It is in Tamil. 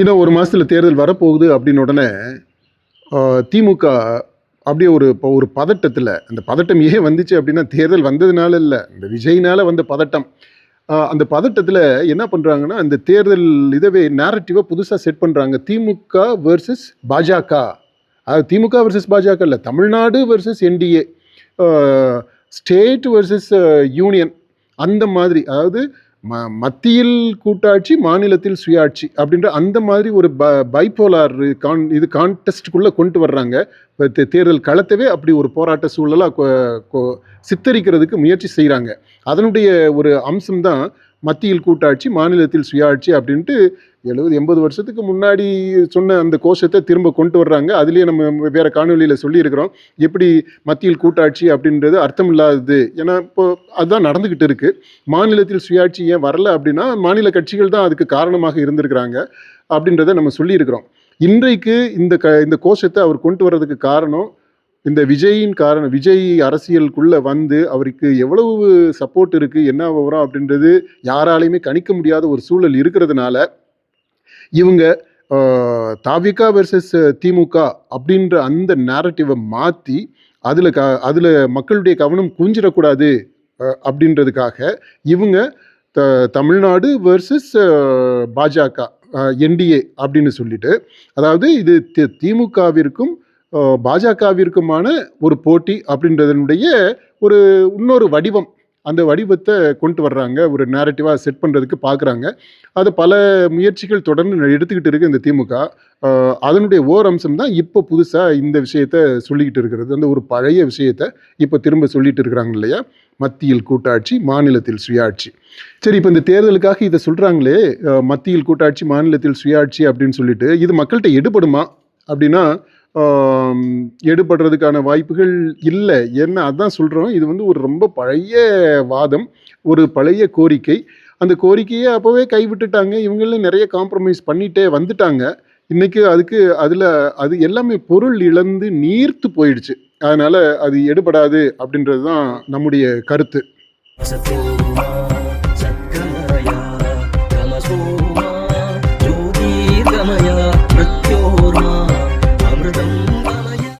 இன்னும் ஒரு மாதத்தில் தேர்தல் வரப்போகுது அப்படின்னு உடனே திமுக அப்படியே இப்போ ஒரு பதட்டத்தில், அந்த பதட்டம் ஏன் வந்துச்சு அப்படின்னா தேர்தல் வந்ததுனால இல்லை, இந்த விஜய்னால வந்த பதட்டம். அந்த பதட்டத்தில் என்ன பண்ணுறாங்கன்னா, இந்த தேர்தல் இதவே நேரட்டிவாக புதுசாக செட் பண்ணுறாங்க. திமுக வெர்சஸ் பாஜக. அது திமுக வெர்சஸ் பாஜக இல்லை, Tamil Nadu versus NDA, state versus union, அந்த மாதிரி. அதாவது மத்தியில் கூட்டாட்சி, மாநிலத்தில் சுயாட்சி அப்படின்ற அந்த மாதிரி ஒரு பைப்போலார் இது கான்டெஸ்ட்டுக்குள்ளே கொண்டு வர்றாங்க. இப்போ தேர்தல் களத்தவே அப்படி ஒரு போராட்ட சூழலாக சித்தரிக்கிறதுக்கு முயற்சி செய்கிறாங்க. அதனுடைய ஒரு அம்சம்தான் மத்தியில் கூட்டாட்சி, மாநிலத்தில் சுயாட்சி அப்படின்ட்டு 70-80 வருஷத்துக்கு முன்னாடி சொன்ன அந்த கோஷத்தை திரும்ப கொண்டு வர்றாங்க. அதுலேயே நம்ம வேறு காணொலியில் சொல்லியிருக்கிறோம், எப்படி மத்தியில் கூட்டாட்சி அப்படின்றது அர்த்தம் இல்லாதது. ஏன்னா இப்போ அதுதான் நடந்துக்கிட்டு இருக்குது. மாநிலத்தில் சுயாட்சி ஏன் வரல அப்படின்னா, மாநில கட்சிகள் தான் அதுக்கு காரணமாக இருந்திருக்கிறாங்க அப்படின்றத நம்ம சொல்லியிருக்கிறோம். இன்றைக்கு இந்த கோஷத்தை அவர் கொண்டு வர்றதுக்கு காரணம் இந்த விஜயின் காரணம். விஜய் அரசியலுக்குள்ளே வந்து அவருக்கு எவ்வளவு சப்போர்ட் இருக்குது, என்ன வரும் அப்படின்றது யாராலையுமே கணிக்க முடியாத ஒரு சூழல் இருக்கிறதுனால இவங்க தாவிகா வெர்சஸ் திமுக அப்படின்ற அந்த நேரட்டிவை மாற்றி அதில் மக்களுடைய கவனம் குஞ்சிடக்கூடாது அப்படின்றதுக்காக இவங்க தமிழ்நாடு வெர்சஸ் பாஜக, என்டிஏ அப்படின்னு சொல்லிட்டு, அதாவது இது திமுகவிற்கும் பாஜகவிற்குமான ஒரு போட்டி அப்படின்றதனுடைய ஒரு இன்னொரு வடிவம். அந்த வடிவத்தை கொண்டு வர்றாங்க, ஒரு நேரட்டிவாக செட் பண்ணுறதுக்கு பார்க்குறாங்க. அது பல முயற்சிகள் தொடர்ந்து எடுத்துக்கிட்டு இருக்குது இந்த திமுக. அதனுடைய ஓர் அம்சம் தான் இப்போ புதுசாக இந்த விஷயத்த சொல்லிக்கிட்டு இருக்கிறது. அந்த ஒரு பழைய விஷயத்தை இப்போ திரும்ப சொல்லிட்டு இருக்கிறாங்க இல்லையா, மத்தியில் கூட்டாட்சி, மாநிலத்தில் சுயாட்சி. சரி, இப்போ இந்த தேர்தலுக்காக இதை சொல்கிறாங்களே, மத்தியில் கூட்டாட்சி, மாநிலத்தில் சுயாட்சி அப்படின்னு சொல்லிட்டு, இது மக்கள்கிட்ட எடுபடுமா அப்படின்னா எடுபடுறதுக்கான வாய்ப்புகள் இல்லை. என்ன, அதான் சொல்கிறோம், இது ஒரு ரொம்ப பழைய வாதம், ஒரு பழைய கோரிக்கை. அந்த கோரிக்கையை அப்போவே கைவிட்டுட்டாங்க. இவங்களும் நிறைய காம்ப்ரமைஸ் பண்ணிகிட்டே வந்துட்டாங்க. இன்றைக்கி அது எல்லாமே பொருள் இழந்து நீர்த்து போயிடுச்சு. அதனால் அது எடுபடாது அப்படின்றது தான் நம்முடைய கருத்து.